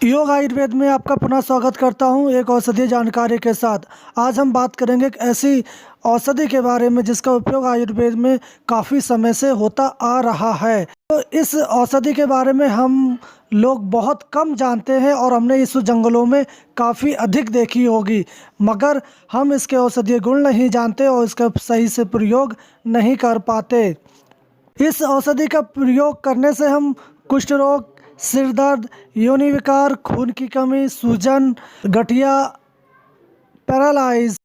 योग आयुर्वेद में आपका पुनः स्वागत करता हूं एक औषधीय जानकारी के साथ। आज हम बात करेंगे एक ऐसी औषधि के बारे में जिसका उपयोग आयुर्वेद में काफ़ी समय से होता आ रहा है। तो इस औषधि के बारे में हम लोग बहुत कम जानते हैं और हमने इस जंगलों में काफ़ी अधिक देखी होगी, मगर हम इसके औषधीय गुण नहीं जानते और इसका सही से प्रयोग नहीं कर पाते। इस औषधि का प्रयोग करने से हम कुष्ठ रोग, सिर दर्द, योनि विकार, खून की कमी, सूजन, गठिया, पैरालाइज,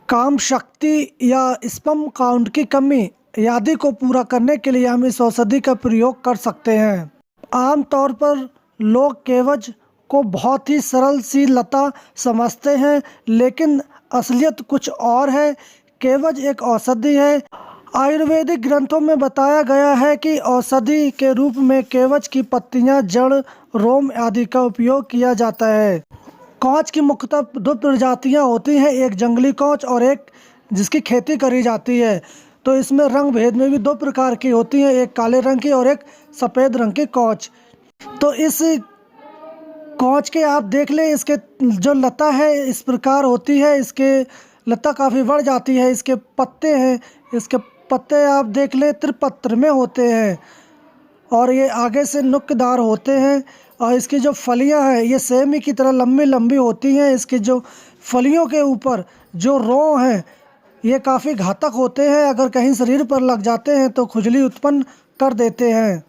काम शक्ति या स्पर्म काउंट की कमी आदि को पूरा करने के लिए हम इस औषधि का प्रयोग कर सकते हैं। आमतौर पर लोग केवज को बहुत ही सरल सी लता समझते हैं, लेकिन असलियत कुछ और है। केवज एक औषधि है। आयुर्वेदिक ग्रंथों में बताया गया है कि औषधि के रूप में केवज की पत्तियां, जड़, रोम आदि का उपयोग किया जाता है। कौच की मुख्यतः दो प्रजातियां होती हैं, एक जंगली कौच और एक जिसकी खेती करी जाती है। तो इसमें रंग भेद में भी दो प्रकार की होती हैं, एक काले रंग की और एक सफ़ेद रंग की कौच। तो इस कौच के आप देख लें, इसके जो लता है इस प्रकार होती है, इसके लता काफ़ी बढ़ जाती है। इसके पत्ते हैं, इसके पत्ते आप देख लें त्रिपत्र में होते हैं और ये आगे से नुकदार होते हैं। और इसकी जो फलियां हैं ये सेमी की तरह लंबी लंबी होती हैं। इसकी जो फलियों के ऊपर जो रों हैं ये काफ़ी घातक होते हैं, अगर कहीं शरीर पर लग जाते हैं तो खुजली उत्पन्न कर देते हैं।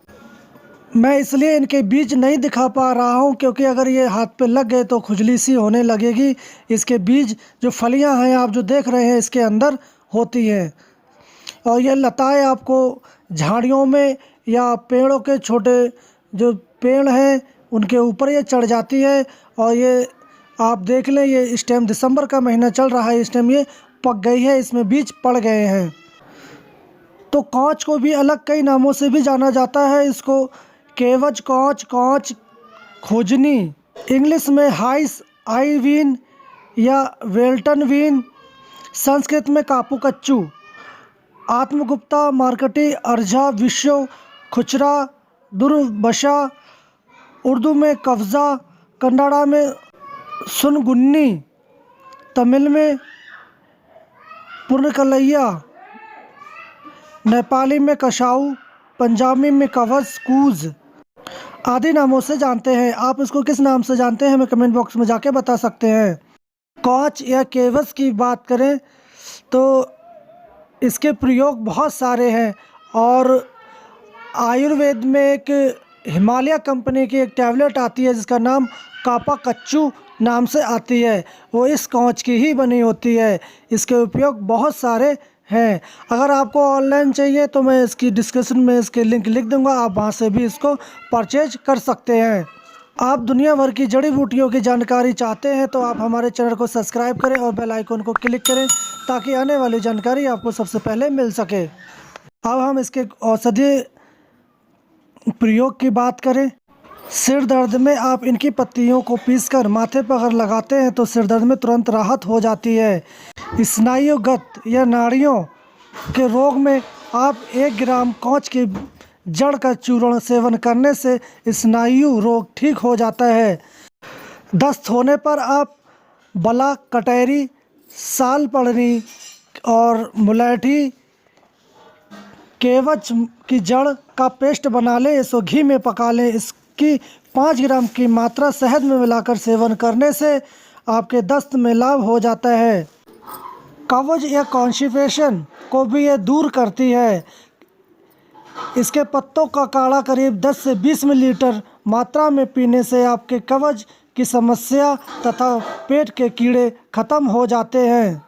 मैं इसलिए इनके बीज नहीं दिखा पा रहा हूँ, क्योंकि अगर ये हाथ पे लग गए तो खुजली सी होने लगेगी। इसके बीज जो फलियां हैं आप जो देख रहे हैं इसके अंदर होती हैं और ये लताएं आपको झाड़ियों में या पेड़ों के छोटे जो पेड़ हैं उनके ऊपर ये चढ़ जाती है। और ये आप देख लें, ये इस टाइम दिसंबर का महीना चल रहा है, इस टाइम ये पक गई है, इसमें बीज पड़ गए हैं। तो कौच को भी अलग कई नामों से भी जाना जाता है। इसको केवज कौच, कौच खोजनी, इंग्लिश में हाइस आईवीन या वेल्टन वीन, संस्कृत में कापू कच्चू, आत्मगुप्ता, मार्कटी, अर्झा, विश्व, खुचरा, दुर्बशा, उर्दू में कब्ज़ा, कन्नड़ा में सुनगुन्नी, तमिल में पुर्नकलैया, नेपाली में कशाऊ, पंजाबी में कवस कूज आदि नामों से जानते हैं। आप इसको किस नाम से जानते हैं हमें कमेंट बॉक्स में जाके बता सकते हैं। कौच या केवस की बात करें तो इसके प्रयोग बहुत सारे हैं और आयुर्वेद में एक हिमालय कंपनी की एक टैबलेट आती है जिसका नाम कापा कच्चू नाम से आती है, वो इस कौच की ही बनी होती है। इसके उपयोग बहुत सारे हैं। अगर आपको ऑनलाइन चाहिए तो मैं इसकी डिस्क्रिप्शन में इसके लिंक लिख दूंगा, आप वहां से भी इसको परचेज कर सकते हैं। आप दुनिया भर की जड़ी बूटियों की जानकारी चाहते हैं तो आप हमारे चैनल को सब्सक्राइब करें और बेल आइकन को क्लिक करें ताकि आने वाली जानकारी आपको सबसे पहले मिल सके। अब हम इसके औषधीय प्रयोग की बात करें। सिर दर्द में आप इनकी पत्तियों को पीसकर माथे पर अगर लगाते हैं तो सिर दर्द में तुरंत राहत हो जाती है। स्नायुगत या नाड़ियों के रोग में आप 1 ग्राम कौच की जड़ का चूर्ण सेवन करने से स्नायु रोग ठीक हो जाता है। दस्त होने पर आप बला, कटहरी, साल पड़नी और मुलैठी केवच की जड़ का पेस्ट बना लें, इसको घी में पका लें। इसकी 5 ग्राम की मात्रा शहद में मिलाकर सेवन करने से आपके दस्त में लाभ हो जाता है। कब्ज या कॉन्स्टिपेशन को भी ये दूर करती है। इसके पत्तों का काढ़ा करीब 10 से 20 मिलीलीटर मात्रा में पीने से आपके कब्ज की समस्या तथा पेट के कीड़े खत्म हो जाते हैं।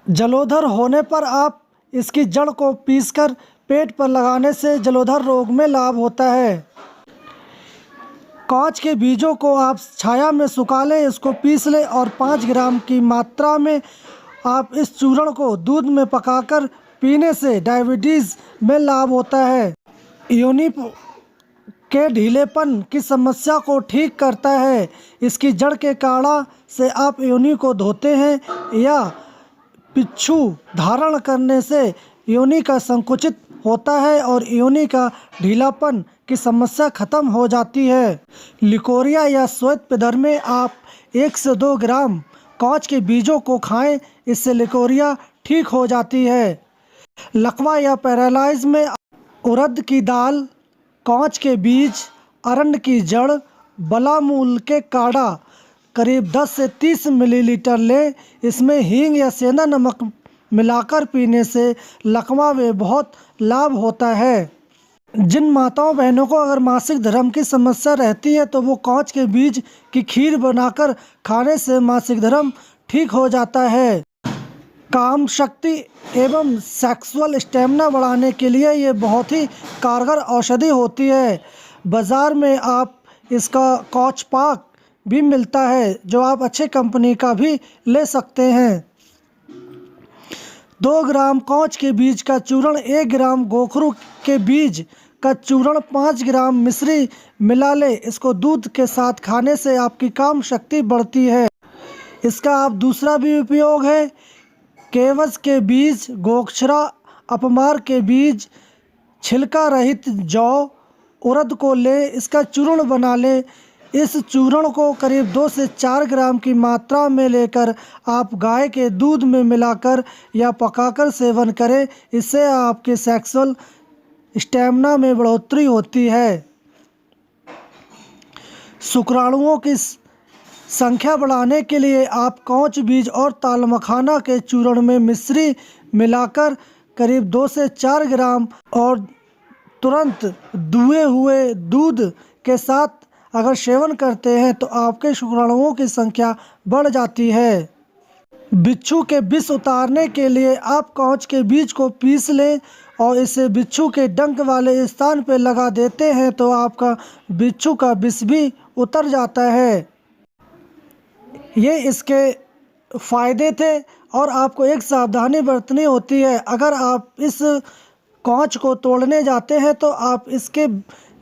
जलोदर होने पर आप इसकी जड़ को पीसकर पेट पर लगाने से जलोदर रोग में लाभ होता है। कौच के बीजों को आप छाया में सुखा लें, इसको पीस लें और 5 ग्राम की मात्रा में आप इस चूर्ण को दूध में पकाकर पीने से डायबिटीज़ में लाभ होता है। योनि के ढीलेपन की समस्या को ठीक करता है। इसकी जड़ के काढ़ा से आप योनि को धोते हैं या पिच्छू धारण करने से योनि का संकुचित होता है और योनि का ढीलापन की समस्या खत्म हो जाती है। लिकोरिया या श्वेत पिदर में आप 1 से 2 ग्राम कॉच के बीजों को खाएं, इससे लिकोरिया ठीक हो जाती है। लकवा या पैरालाइज में उड़द की दाल, कॉच के बीज, अरंड की जड़, बलामूल के काढ़ा करीब 10 से 30 मिलीलीटर लें। इसमें हींग या सेंधा नमक मिलाकर पीने से लकवा में बहुत लाभ होता है। जिन माताओं बहनों को अगर मासिक धर्म की समस्या रहती है तो वो कॉच के बीज की खीर बनाकर खाने से मासिक धर्म ठीक हो जाता है। काम शक्ति एवं सेक्सुअल स्टेमिना बढ़ाने के लिए ये बहुत ही कारगर औषधि होती है। बाज़ार में आप इसका कॉच पाक भी मिलता है, जो आप अच्छे कंपनी का भी ले सकते हैं। 2 ग्राम कॉच के बीज का चूर्ण, 1 ग्राम गोखरू के बीज का चूर्ण, 5 ग्राम मिश्री मिला लें। इसको दूध के साथ खाने से आपकी काम शक्ति बढ़ती है। इसका आप दूसरा भी उपयोग है, केवस के बीज, गोक्षरा, अपमार के बीज, छिलका रहित जौ, उड़द को लें, इसका चूर्ण बना लें। इस चूर्ण को करीब 2 से 4 ग्राम की मात्रा में लेकर आप गाय के दूध में मिलाकर या पकाकर सेवन करें। इससे आपके सेक्सुअल स्टेमिना में बढ़ोतरी होती है। शुक्राणुओं की संख्या बढ़ाने के लिए आप कॉच बीज और तालमखाना के चूर्ण में मिश्री मिलाकर करीब 2 से 4 ग्राम और तुरंत दुहे हुए दूध के साथ अगर सेवन करते हैं तो आपके शुक्राणुओं की संख्या बढ़ जाती है। बिच्छू के विष उतारने के लिए आप कॉच के बीज को पीस लें और इसे बिच्छू के डंक वाले स्थान पर लगा देते हैं तो आपका बिच्छू का विष भी उतर जाता है। ये इसके फ़ायदे थे और आपको एक सावधानी बरतनी होती है। अगर आप इस कॉच को तोड़ने जाते हैं तो आप इसके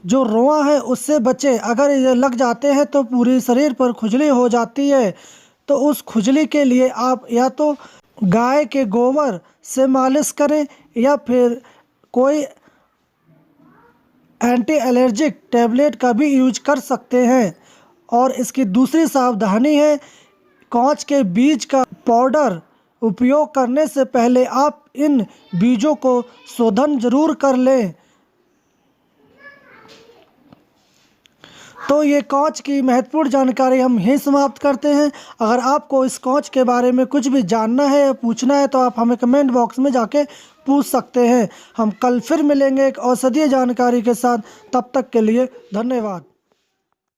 जो रोआ है उससे बचें। अगर ये लग जाते हैं तो पूरी शरीर पर खुजली हो जाती है। तो उस खुजली के लिए आप या तो गाय के गोबर से मालिश करें या फिर कोई एंटी एलर्जिक टैबलेट का भी यूज कर सकते हैं। और इसकी दूसरी सावधानी है, कॉच के बीज का पाउडर उपयोग करने से पहले आप इन बीजों को शोधन ज़रूर कर लें। तो ये कॉच की महत्वपूर्ण जानकारी हम यहीं समाप्त करते हैं। अगर आपको इस कॉच के बारे में कुछ भी जानना है या पूछना है तो आप हमें कमेंट बॉक्स में जाके पूछ सकते हैं। हम कल फिर मिलेंगे एक औषधीय जानकारी के साथ। तब तक के लिए धन्यवाद।